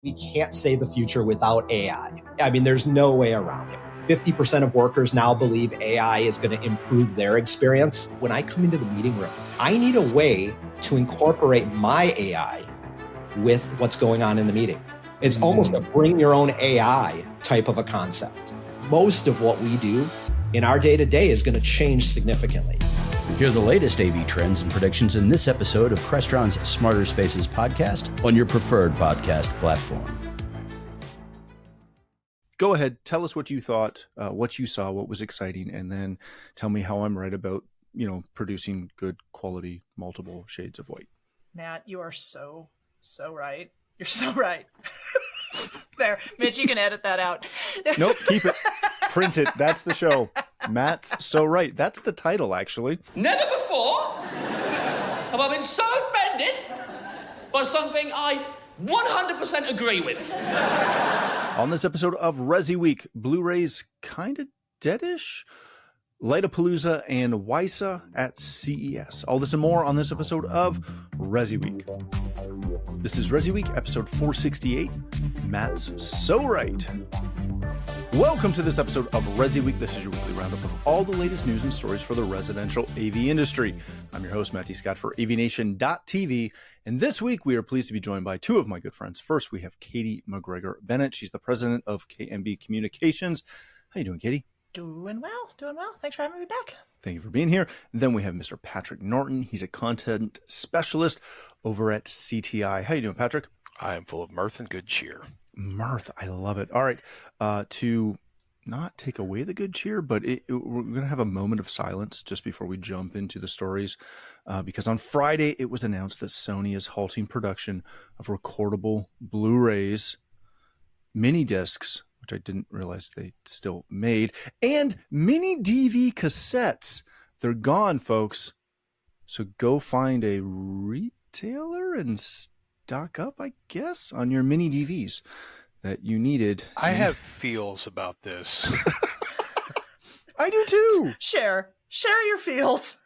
We can't say the future without AI. I mean, there's no way around it. 50% of workers now believe AI is going to improve their experience. When I come into the meeting room, I need a way to incorporate my AI with what's going on in the meeting. It's almost a bring your own AI type of a concept. Most of what we do in our day-to-day is going to change significantly. Hear the latest AV trends and predictions in this episode of Crestron's Smarter Spaces podcast on your preferred podcast platform. Go ahead, tell us what you thought, what you saw, what was exciting, and then tell me how I'm right about, producing good quality, multiple shades of white. Matt, you are so right. You're so right. There, Mitch, you can edit that out. Nope, keep it. Print it. That's the show. Matt's so right. That's the title, actually. Never before have I been so offended by something I 100% agree with. On this episode of ResiWeek, Blu-Rays kind of deadish, Lightapalooza and WiSA at CES. All this and more on this episode of ResiWeek. This is ResiWeek, episode 468. Matt's so right. Welcome to this episode of ResiWeek. This is your weekly roundup of all the latest news and stories for the residential AV industry. I'm your host, Matty Scott for AVNation.tv, and this week we are pleased to be joined by two of my good friends. First, we have Katie McGregor-Bennett. She's the president of KMB Communications. How you doing, Katie? Doing well. Thanks for having me back. Thank you for being here. And then we have Mr. Patrick Norton. He's a content specialist over at CTI. How you doing, Patrick? I am full of mirth and good cheer. Mirth, I love it. All right, to not take away the good cheer, but we're going to have a moment of silence just before we jump into the stories, because on Friday it was announced that Sony is halting production of recordable Blu-rays, mini discs, which I didn't realize they still made, and mini DV cassettes. They're gone, folks. So go find a retailer and stock up, I guess, on your mini DVs that you needed. I have feels about this. I do too. Share your feels.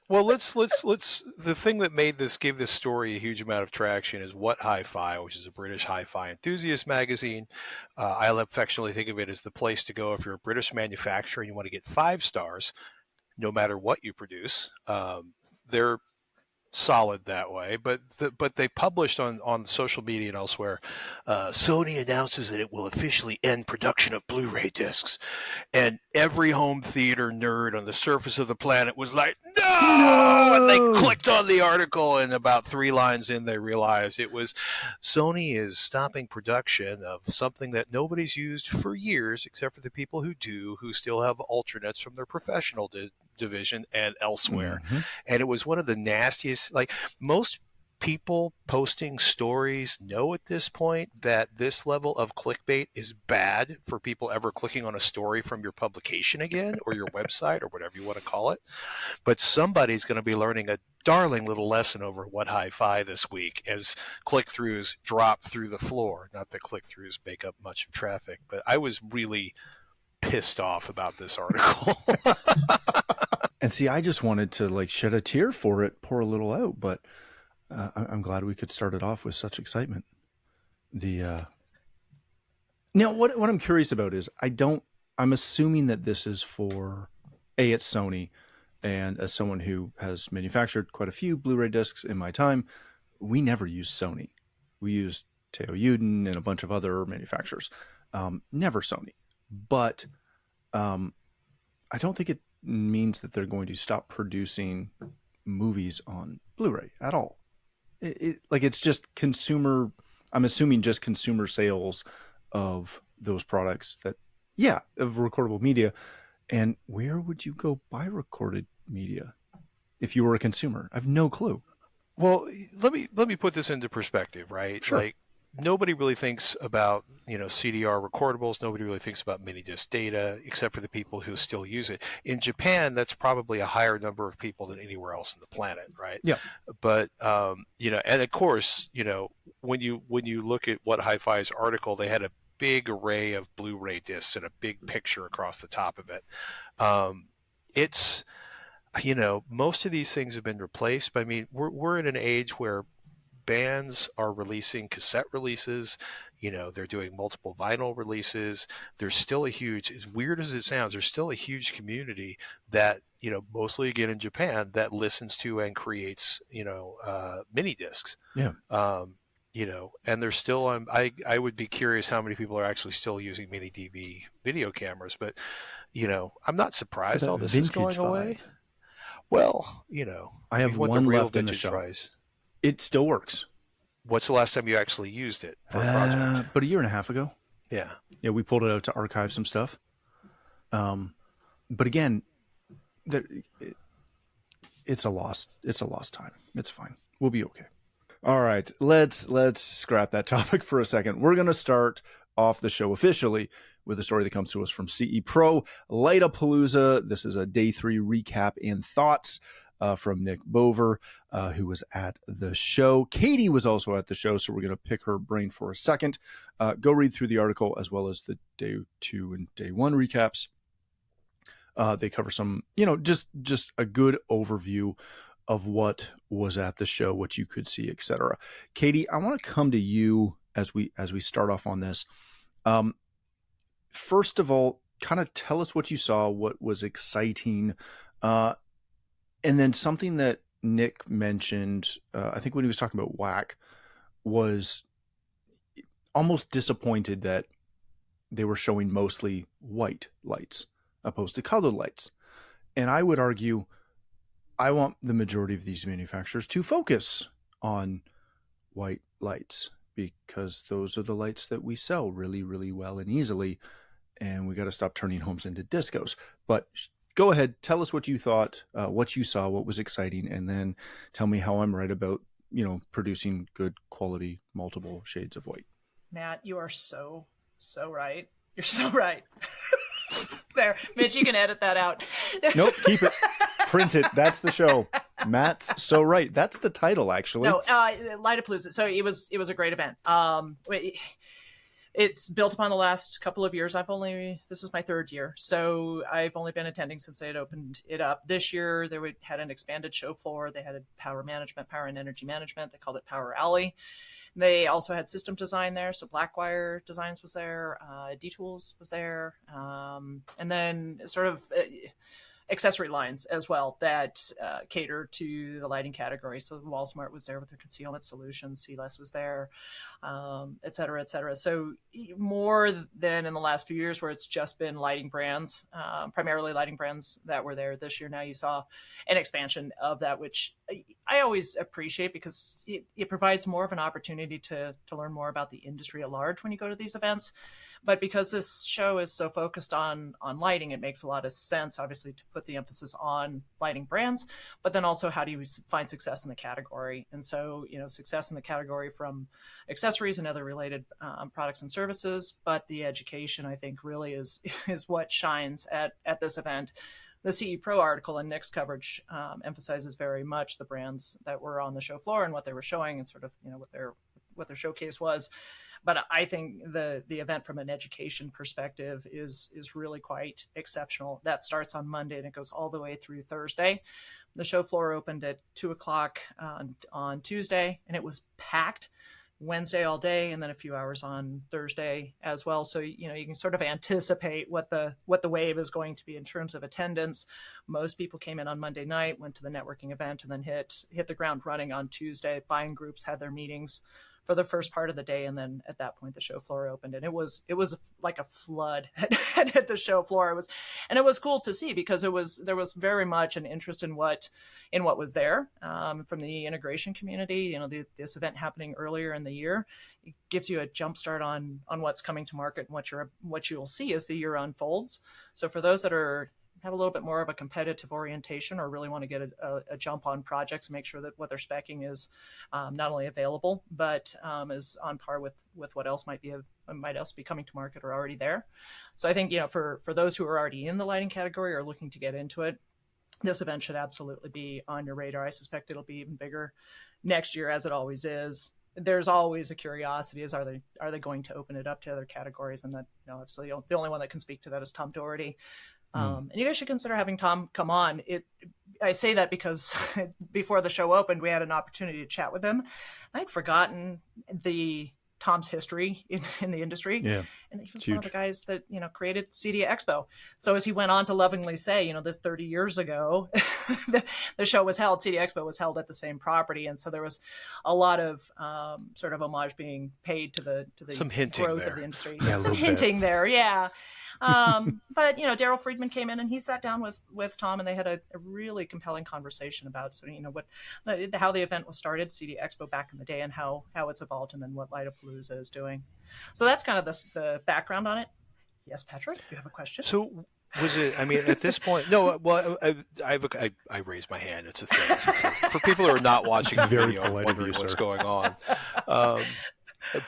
Well, let's. The thing that gave this story a huge amount of traction is What Hi-Fi, which is a British hi-fi enthusiast magazine. I affectionately think of it as the place to go if you're a British manufacturer and you want to get 5 stars, no matter what you produce. They're solid that way, but they published on social media and elsewhere, Sony announces that it will officially end production of Blu-ray discs, and every home theater nerd on the surface of the planet was like, no! And they clicked on the article, and about 3 lines in they realized it was Sony is stopping production of something that nobody's used for years except for the people who still have alternates from their professional division and elsewhere. And it was one of the nastiest, like, most people posting stories know at this point that this level of clickbait is bad for people ever clicking on a story from your publication again, or your website, or whatever you want to call it. But somebody's going to be learning a darling little lesson over What Hi-Fi this week as click-throughs drop through the floor. Not that click-throughs make up much of traffic, but I was really pissed off about this article. And see, I just wanted to shed a tear for it, pour a little out, but I'm glad we could start it off with such excitement. Now, what I'm curious about is I'm assuming that this is for it's Sony, and as someone who has manufactured quite a few Blu-ray discs in my time, we never used Sony. We used Teo Uden and a bunch of other manufacturers, never Sony. But I don't think it means that they're going to stop producing movies on Blu-ray at all. It's just consumer, I'm assuming just consumer sales of those products of recordable media. And where would you go buy recorded media if you were a consumer? I have no clue. Well, let me put this into perspective, right? Sure. Like, nobody really thinks about, CDR recordables. Nobody really thinks about mini disc data, except for the people who still use it. In Japan, that's probably a higher number of people than anywhere else on the planet, right? Yeah. But and of course, when you look at What Hi-Fi's article, they had a big array of Blu-ray discs and a big picture across the top of it. It's most of these things have been replaced. But I mean, we're in an age where bands are releasing cassette releases. They're doing multiple vinyl releases. There's still a huge, as weird as it sounds, there's still a huge community that, mostly again in Japan, that listens to and creates, mini discs. Yeah. And there's still, I would be curious how many people are actually still using mini DV video cameras, but, I'm not surprised all this is going away. Well, I have what one the real left in the vintage shop. tries. It still works. What's the last time you actually used it for a project? But a year and a half ago. Yeah. Yeah, we pulled it out to archive some stuff. But again, it's a lost time. It's fine. We'll be okay. All right, let's scrap that topic for a second. We're going to start off the show officially with a story that comes to us from CE Pro, Lightapalooza. This is a day 3 recap and thoughts from Nick Bover, who was at the show. Katie was also at the show, so we're going to pick her brain for a second. Go read through the article as well as the day 2 and day 1 recaps. They cover some, just a good overview of what was at the show, what you could see, etc. Katie, I want to come to you as we start off on this. First of all, kind of tell us what you saw, what was exciting, and then something that Nick mentioned, I think when he was talking about WAC, was almost disappointed that they were showing mostly white lights opposed to colored lights. And I would argue, I want the majority of these manufacturers to focus on white lights, because those are the lights that we sell really, really well and easily. And we got to stop turning homes into discos. But go ahead, tell us what you thought, what you saw, what was exciting, and then tell me how I'm right about, producing good quality, multiple shades of white. Matt, you are so right. You're so right. There, Mitch, you can edit that out. Nope, keep it. Print it. That's the show. Matt's so right. That's the title, actually. No, Lightapalooza. So it was a great event. It's built upon the last couple of years. This is my 3rd year, so I've only been attending since they had opened it up. This year, they had an expanded show floor. They had a power and energy management. They called it Power Alley. They also had system design there, so Blackwire Designs was there, D-Tools was there, and then sort of accessory lines as well that cater to the lighting category. So WallSmart was there with their concealment solutions, CLS was there, et cetera, et cetera. So more than in the last few years where it's just been lighting brands, primarily lighting brands that were there. This year now you saw an expansion of that, which I always appreciate because it provides more of an opportunity to learn more about the industry at large when you go to these events. But because this show is so focused on lighting, it makes a lot of sense, obviously, to put the emphasis on lighting brands, but then also how do you find success in the category? And so, success in the category from accessories and other related products and services, but the education, I think, really is what shines at this event. The CE Pro article and Nick's coverage emphasizes very much the brands that were on the show floor and what they were showing and sort of, what their showcase was. But I think the event from an education perspective is really quite exceptional. That starts on Monday and it goes all the way through Thursday. The show floor opened at 2:00 on Tuesday, and it was packed Wednesday all day, and then a few hours on Thursday as well. So you can sort of anticipate what the wave is going to be in terms of attendance. Most people came in on Monday night, went to the networking event, and then hit the ground running on Tuesday. Buying groups had their meetings for the first part of the day, and then at that point the show floor opened, and it was like a flood at the show floor. It was cool to see because there was very much an interest in what was there from the integration community. This event happening earlier in the year, it gives you a jump start on what's coming to market and what you'll see as the year unfolds. So for those that have a little bit more of a competitive orientation or really want to get a jump on projects, make sure that what they're speccing is not only available, but is on par with what else might else be coming to market or already there. So I think, for those who are already in the lighting category or looking to get into it, this event should absolutely be on your radar. I suspect it'll be even bigger next year, as it always is. There's always a curiosity: are they going to open it up to other categories? And that, obviously, the only one that can speak to that is Tom Doherty. And you guys should consider having Tom come on. I say that because before the show opened, we had an opportunity to chat with him. I'd forgotten the Tom's history in the industry. Yeah. And he was It's one of huge. the guys that, created CEDIA Expo. So as he went on to lovingly say, this 30 years ago, the show was held, CEDIA Expo was held at the same property. And so there was a lot of sort of homage being paid to the Some hinting growth there. of the industry. Yeah, a Some little hinting there, yeah. But Daryl Friedman came in and he sat down with Tom, and they had a really compelling conversation about how the event was started, CEDIA Expo back in the day, and how it's evolved, and then what Lightapalooza is doing. So that's kind of the background on it. Yes, Patrick, you have a question? So was it? I mean, at this point, no. Well, I raised my hand. It's a thing for people who are not watching the very video, polite of wondering you, what's sir. going on.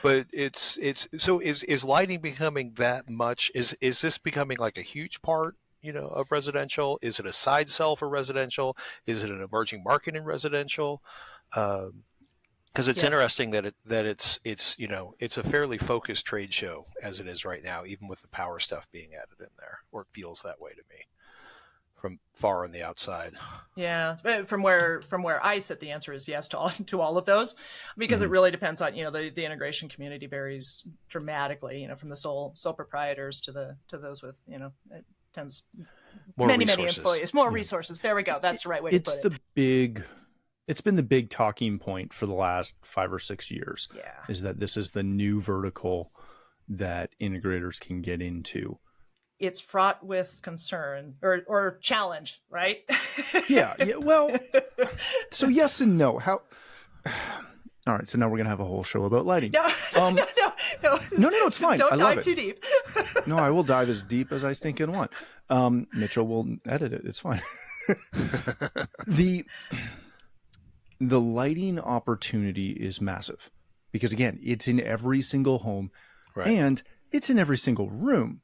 But it's so is lighting becoming that much? Is this becoming like a huge part, of residential? Is it a side sell for residential? Is it an emerging market in residential? Because it's Yes. interesting that it's it's a fairly focused trade show as it is right now, even with the power stuff being added in there, or it feels that way to me from far on the outside. Yeah, from where I sit, the answer is yes to all of those, because it really depends on the integration community varies dramatically. From the sole proprietors to those with it tends More many resources. employees, more resources. There we go. That's the right way to It's put it. It's been the big talking point for the last 5 or 6 years. Yeah. Is that this is the new vertical that integrators can get into. It's fraught with concern or challenge, right? Yeah. Well, so yes and no. How? All right. So now we're gonna have a whole show about lighting. No, no, It's fine. Don't I love dive it. too deep. No, I will dive as deep as I stinking want. Mitchell will edit it. It's fine. The lighting opportunity is massive because, again, it's in every single home Right. and it's in every single room,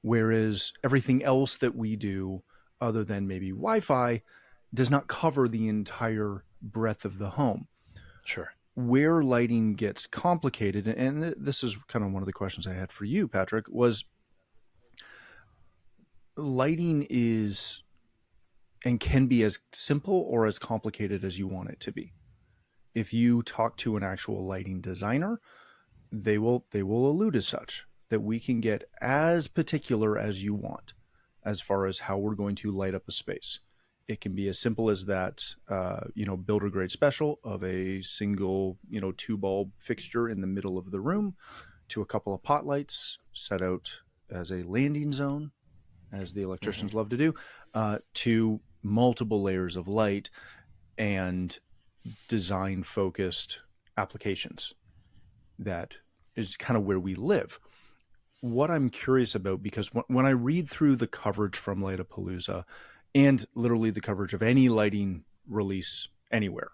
whereas everything else that we do other than maybe Wi-Fi does not cover the entire breadth of the home. Sure. Where lighting gets complicated, and this is kind of one of the questions I had for you, Patrick, was lighting is and can be as simple or as complicated as you want it to be. If you talk to an actual lighting designer, they will allude as such that we can get as particular as you want as far as how we're going to light up a space. It can be as simple as that, builder grade special of a single, 2-bulb fixture in the middle of the room, to a couple of pot lights set out as a landing zone, as the electricians love to do, to multiple layers of light and design focused applications. That is kind of where we live. What I'm curious about, because when I read through the coverage from Lightapalooza and literally the coverage of any lighting release anywhere,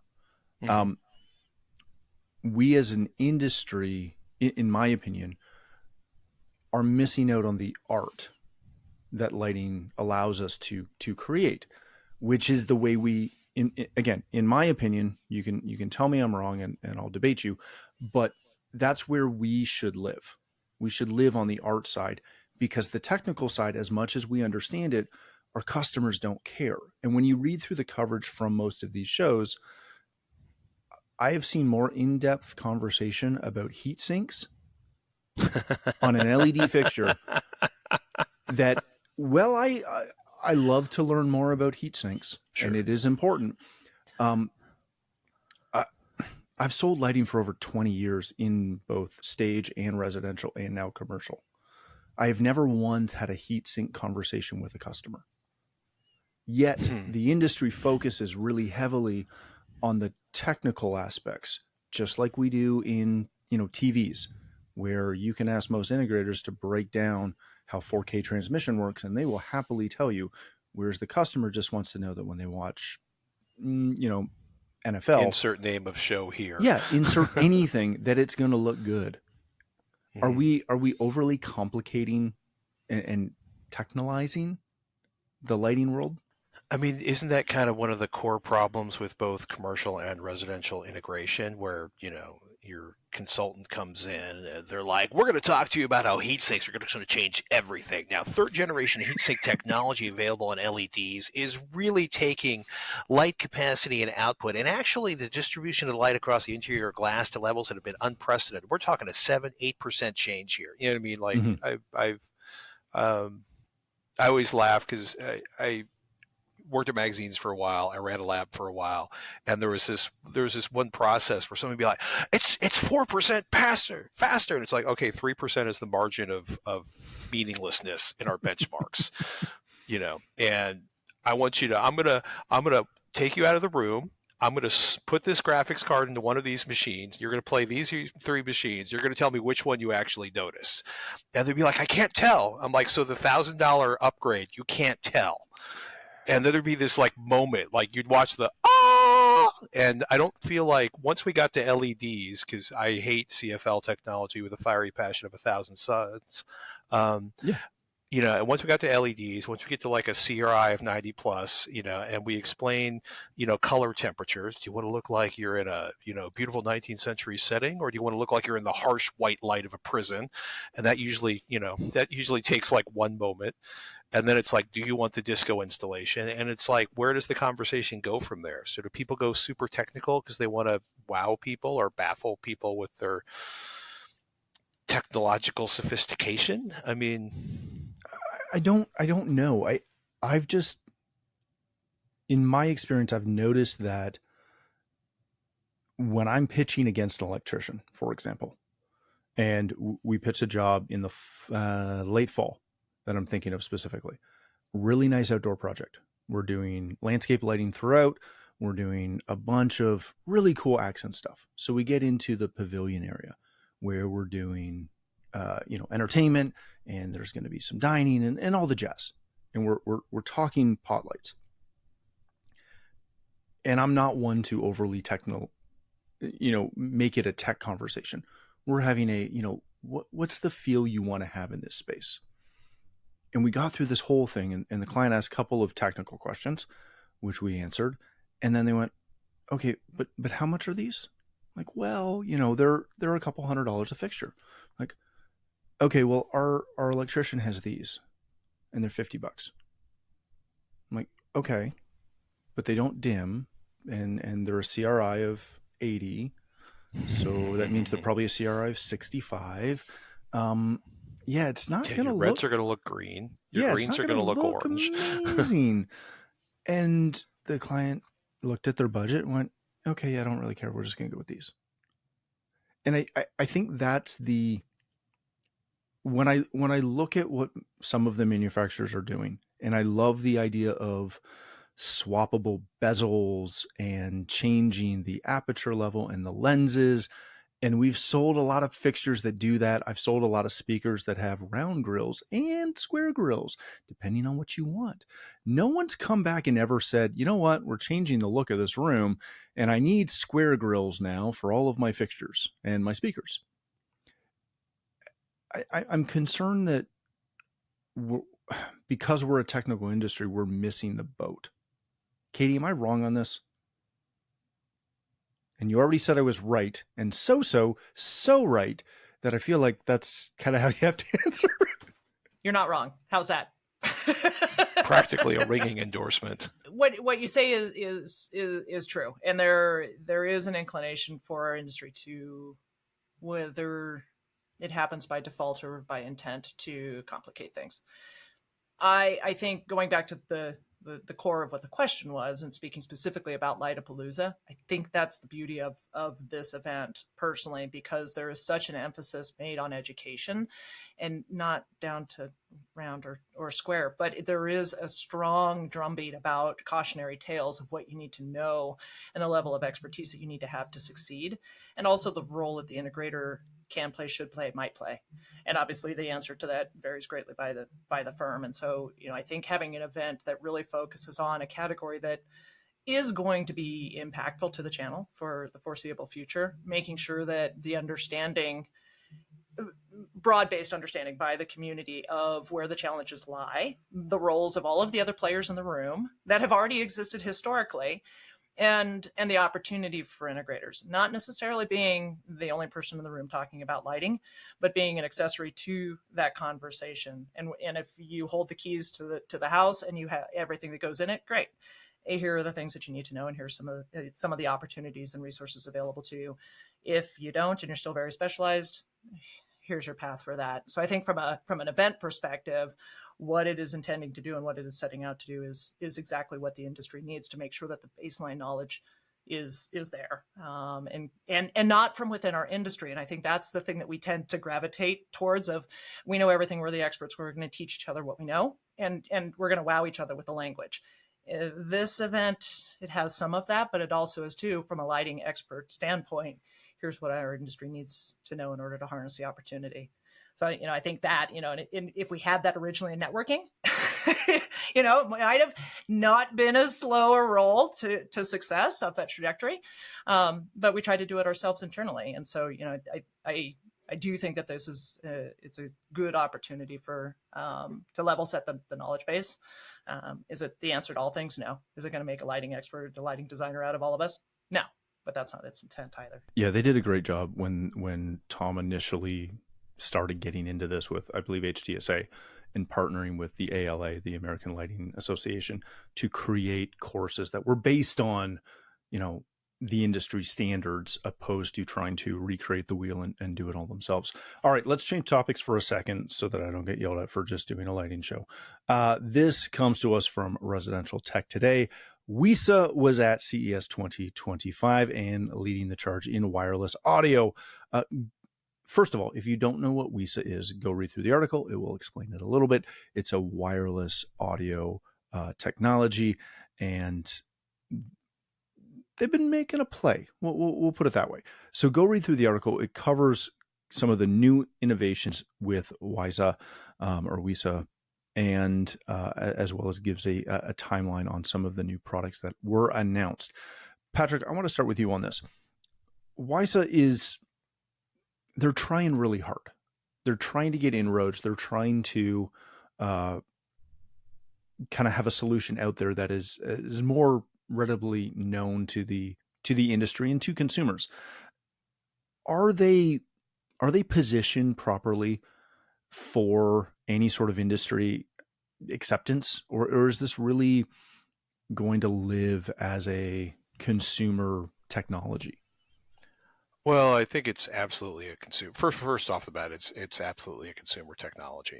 we as an industry, in my opinion, are missing out on the art that lighting allows us to create, which is the way we, again, in my opinion, you can tell me I'm wrong and I'll debate you, but that's where we should live. We should live on the art side, because the technical side, as much as we understand it, our customers don't care. And when you read through the coverage from most of these shows, I have seen more in-depth conversation about heat sinks on an LED fixture that, well, I love to learn more about heat sinks, Sure. and it is important. I've sold lighting for over 20 years in both stage and residential and now commercial. I have never once had a heat sink conversation with a customer. Yet the industry focuses really heavily on the technical aspects, just like we do in, TVs, where you can ask most integrators to break down how 4K transmission works, and they will happily tell you, whereas the customer just wants to know that when they watch, NFL. Insert name of show here. Yeah, insert anything that it's going to look good. Are we overly complicating and technalizing the lighting world? I mean, isn't that kind of one of the core problems with both commercial and residential integration, where, your consultant comes in and they're like, we're going to talk to you about how heat sinks are going to change everything. Now, third generation heat sink technology available in LEDs is really taking light capacity and output, and actually the distribution of the light across the interior glass to levels that have been unprecedented. We're talking a 7-8% change here. You know what I mean? Like I always laugh because I worked at magazines for a while. I ran a lab for a while, and there was this one process where somebody would be like, it's 4% faster. And it's like, okay, 3% is the margin of meaninglessness in our benchmarks, you know, and I'm going to take you out of the room. I'm going to put this graphics card into one of these machines. You're going to play these 3 machines. You're going to tell me which one you actually notice. And they'd be like, I can't tell. I'm like, so the $1,000 upgrade, you can't tell. And then there'd be this like moment, like you'd watch the and I don't feel like once we got to LEDs, because I hate CFL technology with a fiery passion of 1,000 suns. You know, and once we got to LEDs, once we get to like a CRI of 90 plus, you know, and we explain, you know, color temperatures. Do you want to look like you're in a, you know, beautiful 19th century setting, or do you want to look like you're in the harsh white light of a prison? And that usually, you know, takes like one moment. And then it's like, do you want the disco installation? And it's like, where does the conversation go from there? So do people go super technical because they want to wow people or baffle people with their technological sophistication? I mean, I don't know. I've just, in my experience, I've noticed that when I'm pitching against an electrician, for example, and we pitch a job in the late fall that I'm thinking of specifically, really nice outdoor project. We're doing landscape lighting throughout. We're doing a bunch of really cool accent stuff. So we get into the pavilion area where we're doing, you know, entertainment, and there's going to be some dining and all the jazz. And we're talking pot lights. And I'm not one to overly technical, you know, make it a tech conversation. We're having a, you know, what's the feel you want to have in this space? And we got through this whole thing, and the client asked a couple of technical questions, which we answered. And then they went, okay, but how much are these? Like, well, you know, they're a couple $100 a fixture. Like, okay, well, our electrician has these, and they're $50. I'm like, okay, but they don't dim, and they're a CRI of 80, so that means they're probably a CRI of 65. Yeah, it's not going to look... reds are going to look green. Your greens are going to look orange. Amazing. And the client looked at their budget and went, okay, yeah, I don't really care. We're just going to go with these. And I think that's the... When I look at what some of the manufacturers are doing, and I love the idea of swappable bezels and changing the aperture level and the lenses, and we've sold a lot of fixtures that do that. I've sold a lot of speakers that have round grills and square grills, depending on what you want. No one's come back and ever said, you know what, we're changing the look of this room, and I need square grills now for all of my fixtures and my speakers. I'm concerned that because we're a technical industry, we're missing the boat. Katie, am I wrong on this? And you already said I was right, and so right that I feel like that's kind of how you have to answer. You're not wrong. How's that? Practically a ringing endorsement. What you say is true, and there is an inclination for our industry to, whether it happens by default or by intent, to complicate things. I think going back to the core of what the question was, and speaking specifically about Lightapalooza, I think that's the beauty of this event personally, because there is such an emphasis made on education, and not down to round or square, but there is a strong drumbeat about cautionary tales of what you need to know and the level of expertise that you need to have to succeed, and also the role that the integrator can play, should play, might play. And obviously the answer to that varies greatly by the firm. And so, you know, I think having an event that really focuses on a category that is going to be impactful to the channel for the foreseeable future, making sure that the understanding, broad-based understanding by the community of where the challenges lie, the roles of all of the other players in the room that have already existed historically, and the opportunity for integrators, not necessarily being the only person in the room talking about lighting, but being an accessory to that conversation. And if you hold the keys to the house and you have everything that goes in it, great. Here are the things that you need to know, and here's some of the opportunities and resources available to you. If you don't, and you're still very specialized, here's your path for that. So I think from an event perspective, what it is intending to do and what it is setting out to do is exactly what the industry needs to make sure that the baseline knowledge is there, and not from within our industry. And I think that's the thing that we tend to gravitate towards. Of we know everything, we're the experts, we're going to teach each other what we know, and we're going to wow each other with the language. This event, it has some of that, but it also is too, from a lighting expert standpoint, here's what our industry needs to know in order to harness the opportunity. So, I think that, if we had that originally in networking, it might have not been as slow a roll to success of that trajectory. But we tried to do it ourselves internally. And so, I do think that this is, it's a good opportunity for, to level set the knowledge base. Is it the answer to all things? No. Is it going to make a lighting expert, a lighting designer out of all of us? No, but that's not its intent either. Yeah, they did a great job when Tom initially started getting into this with, I believe, HTSA, and partnering with the ALA, the American Lighting Association, to create courses that were based on, the industry standards, opposed to trying to recreate the wheel and do it all themselves. All right, let's change topics for a second so that I don't get yelled at for just doing a lighting show. This comes to us from Residential Tech Today. WiSA was at CES 2025 and leading the charge in wireless audio. First of all, if you don't know what WiSA is, go read through the article. It will explain it a little bit. It's a wireless audio technology, and they've been making a play. We'll put it that way. So go read through the article. It covers some of the new innovations with WiSA or WiSA, and as well as gives a timeline on some of the new products that were announced. Patrick, I want to start with you on this. WiSA they're trying really hard. They're trying to get inroads. They're trying to kind of have a solution out there that is more readily known to the industry and to consumers. Are they positioned properly for any sort of industry acceptance, or is this really going to live as a consumer technology? Well, I think it's absolutely a consumer. First off the bat, it's absolutely a consumer technology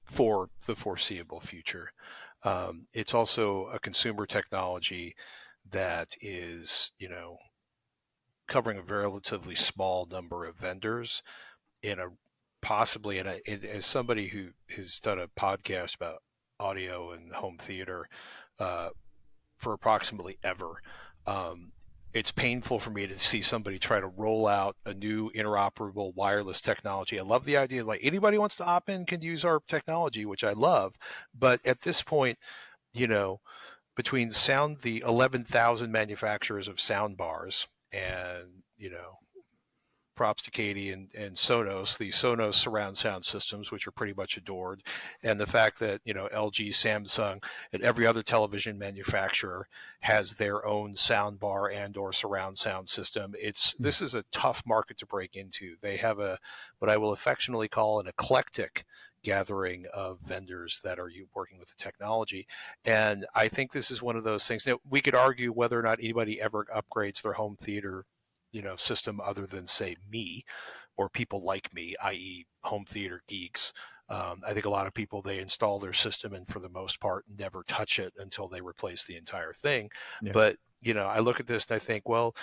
for the foreseeable future. It's also a consumer technology that is, covering a relatively small number of vendors as somebody who has done a podcast about audio and home theater for approximately ever. It's painful for me to see somebody try to roll out a new interoperable wireless technology. I love the idea, like anybody wants to opt in can use our technology, which I love. But at this point, between the 11,000 manufacturers of sound bars and, props to Katie and Sonos, the Sonos surround sound systems, which are pretty much adored, and the fact that, LG, Samsung, and every other television manufacturer has their own sound bar and or surround sound system. This is a tough market to break into. They have what I will affectionately call an eclectic gathering of vendors that are working with the technology. And I think this is one of those things. Now, we could argue whether or not anybody ever upgrades their home theater system other than, say, me or people like me, i.e. home theater geeks. I think a lot of people, they install their system and for the most part never touch it until they replace the entire thing. Yeah. But, I look at this and I think, well,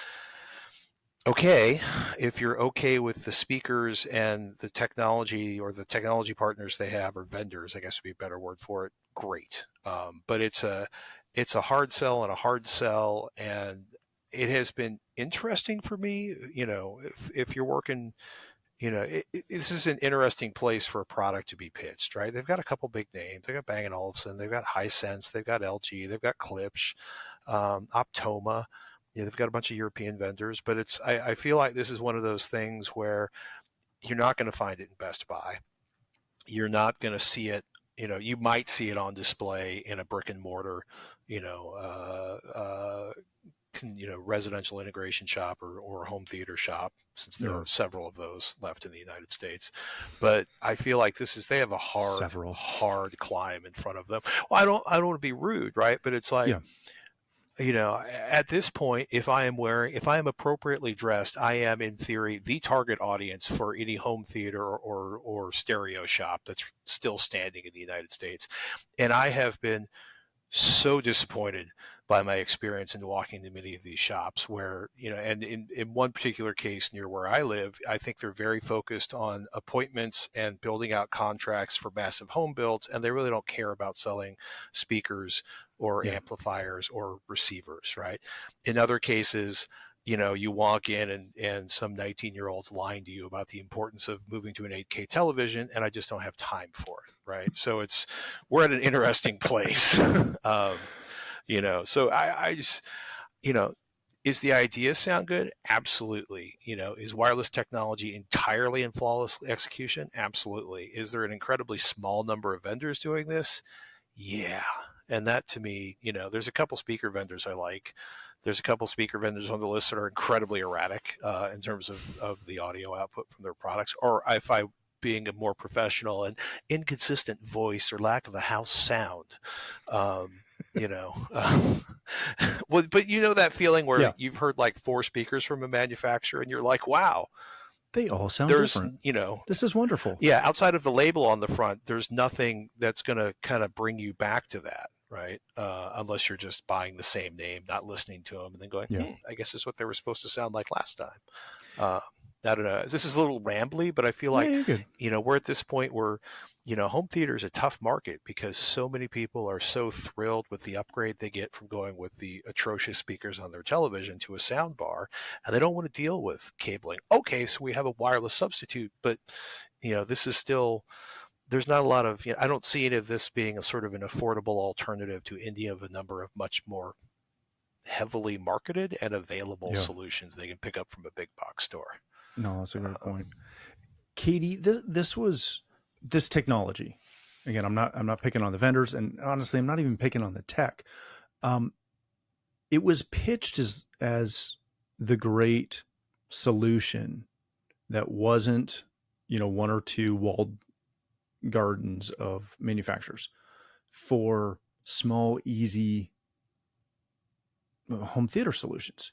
okay, if you're okay with the speakers and the technology or the technology partners they have, or vendors, I guess would be a better word for it, great. But it's a hard sell and a hard sell, and it has been interesting for me, if you're working, this is an interesting place for a product to be pitched, right? They've got a couple big names. They've got Bang & Olufsen, they've got Hisense, they've got LG, they've got Klipsch, Optoma. They've got a bunch of European vendors, but I feel like this is one of those things where you're not going to find it in Best Buy. You're not going to see it you might see it on display in a brick and mortar, residential integration shop or home theater shop, since there are several of those left in the United States. But I feel like they have a hard climb in front of them. Well, I don't want to be rude, right? But it's like, at this point, if I am appropriately dressed, I am in theory the target audience for any home theater or stereo shop that's still standing in the United States. And I have been so disappointed by my experience in walking to many of these shops where, and in one particular case near where I live, I think they're very focused on appointments and building out contracts for massive home builds. And they really don't care about selling speakers or amplifiers or receivers, right? In other cases, you walk in and some 19-year-old's lying to you about the importance of moving to an 8K television, and I just don't have time for it, right? So we're at an interesting place. So I just, is the idea sound good? Absolutely. Is wireless technology entirely in flawless execution? Absolutely. Is there an incredibly small number of vendors doing this? Yeah. And that, to me, there's a couple speaker vendors I like. There's a couple speaker vendors on the list that are incredibly erratic in terms of the audio output from their products, or if I being a more professional and inconsistent voice or lack of a house sound. Well, but that feeling where you've heard like 4 speakers from a manufacturer and you're like, wow, they all sound different. This is wonderful. Yeah. Outside of the label on the front, there's nothing that's going to kind of bring you back to that. Right. Unless you're just buying the same name, not listening to them and then going, I guess this is what they were supposed to sound like last time. I don't know. This is a little rambly, but I feel like, we're at this point where, home theater is a tough market because so many people are so thrilled with the upgrade they get from going with the atrocious speakers on their television to a sound bar, and they don't want to deal with cabling. Okay, so we have a wireless substitute, but, this is still, there's not a lot of, I don't see any of this being a sort of an affordable alternative to any of a number of much more heavily marketed and available solutions they can pick up from a big box store. No, that's a good point. Katie, this technology, again, I'm not picking on the vendors, and honestly, I'm not even picking on the tech. It was pitched as the great solution that wasn't, one or two walled gardens of manufacturers for small, easy home theater solutions.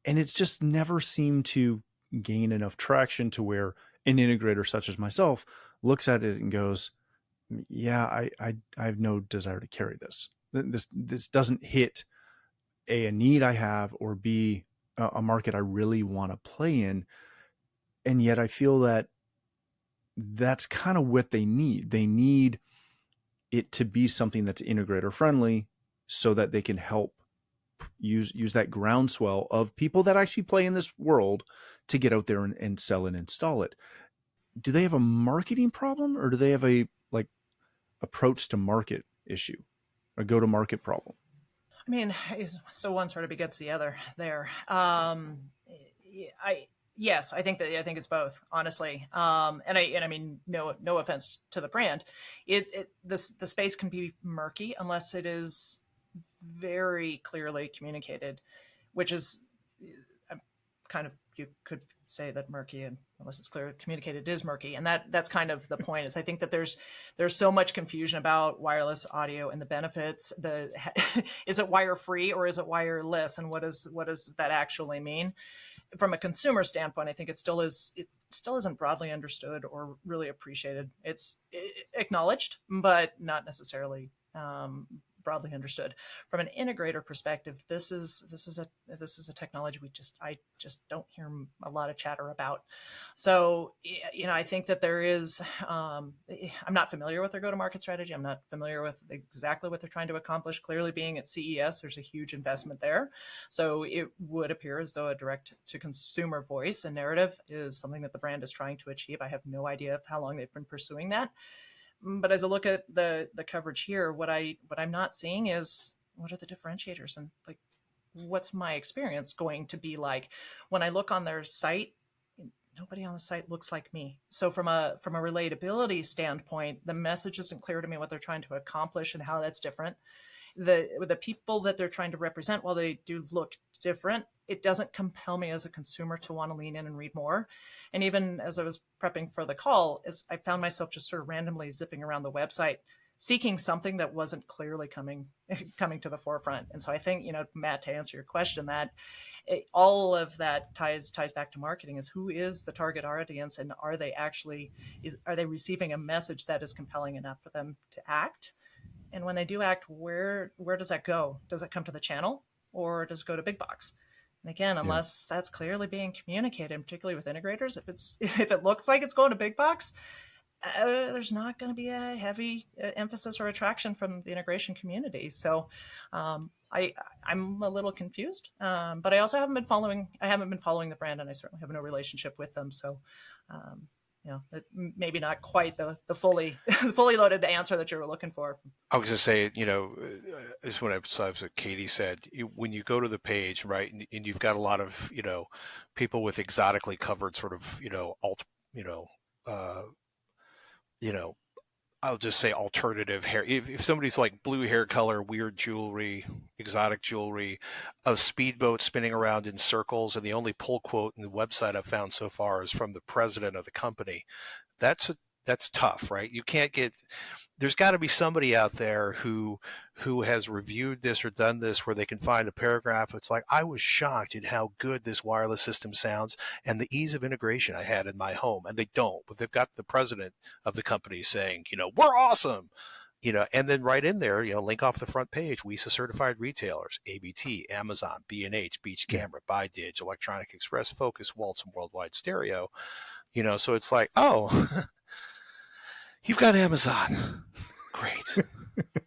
And it's just never seemed to gain enough traction to where an integrator such as myself looks at it and goes, I have no desire to carry this. This doesn't hit a need I have, or B, a market I really want to play in. And yet I feel that that's kind of what they need. They need it to be something that's integrator friendly so that they can help use that groundswell of people that actually play in this world to get out there and sell and install it. Do they have a marketing problem, or do they have a approach to market issue, a go to market problem? I mean, so one sort of begets the other there. Yes, I think it's both, honestly. And I mean, no offense to the brand. The space can be murky unless it is very clearly communicated, which is kind of, you could say that murky, and unless it's clearly communicated, is murky. And that's kind of the point. Is I think that there's so much confusion about wireless audio and the benefits. Is it wire free or is it wireless, and what does that actually mean? From a consumer standpoint, I think it still isn't broadly understood or really appreciated. It's acknowledged, but not necessarily broadly understood. From an integrator perspective, this is a technology I just don't hear a lot of chatter about. So, I think that there is, I'm not familiar with their go-to-market strategy. I'm not familiar with exactly what they're trying to accomplish. Clearly, being at CES, there's a huge investment there. So it would appear as though a direct-to-consumer voice and narrative is something that the brand is trying to achieve. I have no idea how long they've been pursuing that. But as I look at the coverage here, what I'm not seeing is what are the differentiators, and what's my experience going to be like when I look on their site. nobody on the site looks like me. So from a relatability standpoint, the message isn't clear to me what they're trying to accomplish and how that's different. The people that they're trying to represent, while they do look different, it doesn't compel me as a consumer to want to lean in and read more. And even as I was prepping for the call, I found myself just sort of randomly zipping around the website, seeking something that wasn't clearly coming to the forefront. And so I think, Matt, to answer your question, that all of that ties back to marketing, is who is the target audience, and are they receiving a message that is compelling enough for them to act? And when they do act, where does that go? Does it come to the channel, or does it go to big box? And again, unless that's clearly being communicated, particularly with integrators, if it looks like it's going to big box, there's not going to be a heavy emphasis or attraction from the integration community. So I'm a little confused, but I also haven't been following the brand, and I certainly have no relationship with them. So maybe not quite the fully loaded answer that you were looking for. I was going to say, this is what what Katie said. When you go to the page, right, and you've got a lot of, people with exotically covered sort of, I'll just say alternative hair. If somebody's like blue hair color, weird jewelry, exotic jewelry, a speedboat spinning around in circles, and the only pull quote in the website I've found so far is from the president of the company, that's tough, right? You can't there's got to be somebody out there who has reviewed this or done this where they can find a paragraph. It's like, I was shocked at how good this wireless system sounds and the ease of integration I had in my home. And they don't, but they've got the president of the company saying, we're awesome, and then right in there, link off the front page, WiSA certified retailers, ABT, Amazon, B&H, Beach Camera, BuyDig, Electronic Express, Focus, Waltz, and Worldwide Stereo, so it's like, oh, you've got Amazon. Great.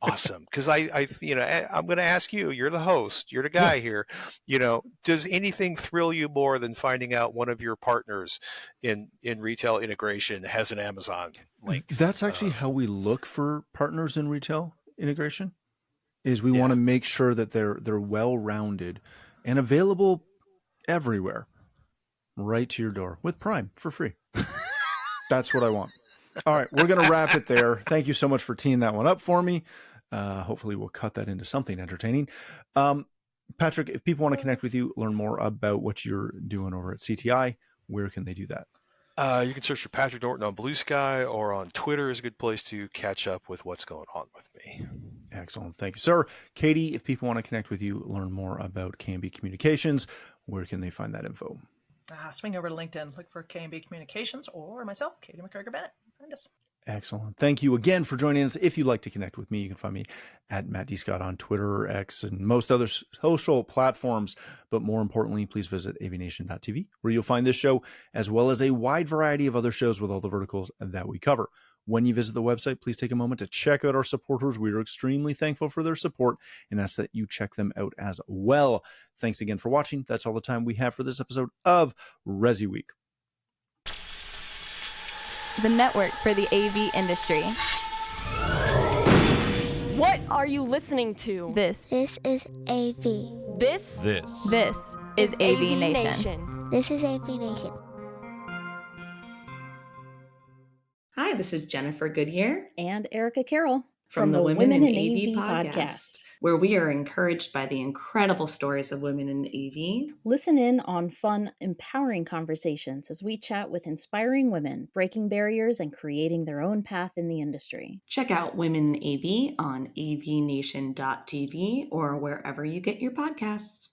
Awesome. Because I'm going to ask you, you're the host, you're the guy here, does anything thrill you more than finding out one of your partners in retail integration has an Amazon link? That's actually how we look for partners in retail integration, is we want to make sure that they're well-rounded and available everywhere, right to your door with Prime for free. That's what I want. All right, we're going to wrap it there. Thank you so much for teeing that one up for me. Hopefully we'll cut that into something entertaining. Patrick, if people want to connect with you, learn more about what you're doing over at CTI, where can they do that? You can search for Patrick Norton on Blue Sky, or on Twitter is a good place to catch up with what's going on with me. Excellent. Thank you, sir. Katie, if people want to connect with you, learn more about K&B Communications, where can they find that info? Swing over to LinkedIn, look for K&B Communications, or myself, Katie McGregor-Bennett. Find us. Excellent. Thank you again for joining us. If you'd like to connect with me, you can find me at Matt D. Scott on Twitter, X, and most other social platforms. But more importantly, please visit AVNation.tv, where you'll find this show, as well as a wide variety of other shows with all the verticals that we cover. When you visit the website, please take a moment to check out our supporters. We are extremely thankful for their support, and ask that you check them out as well. Thanks again for watching. That's all the time we have for this episode of ResiWeek, the network for the AV industry. What are you listening to? This is AV. This is AVNation. This is AVNation. Hi, this is Jennifer Goodyear and Erica Carroll from the Women in AV podcast, where we are encouraged by the incredible stories of women in AV. Listen in on fun, empowering conversations as we chat with inspiring women, breaking barriers and creating their own path in the industry. Check out Women in AV on avnation.tv or wherever you get your podcasts.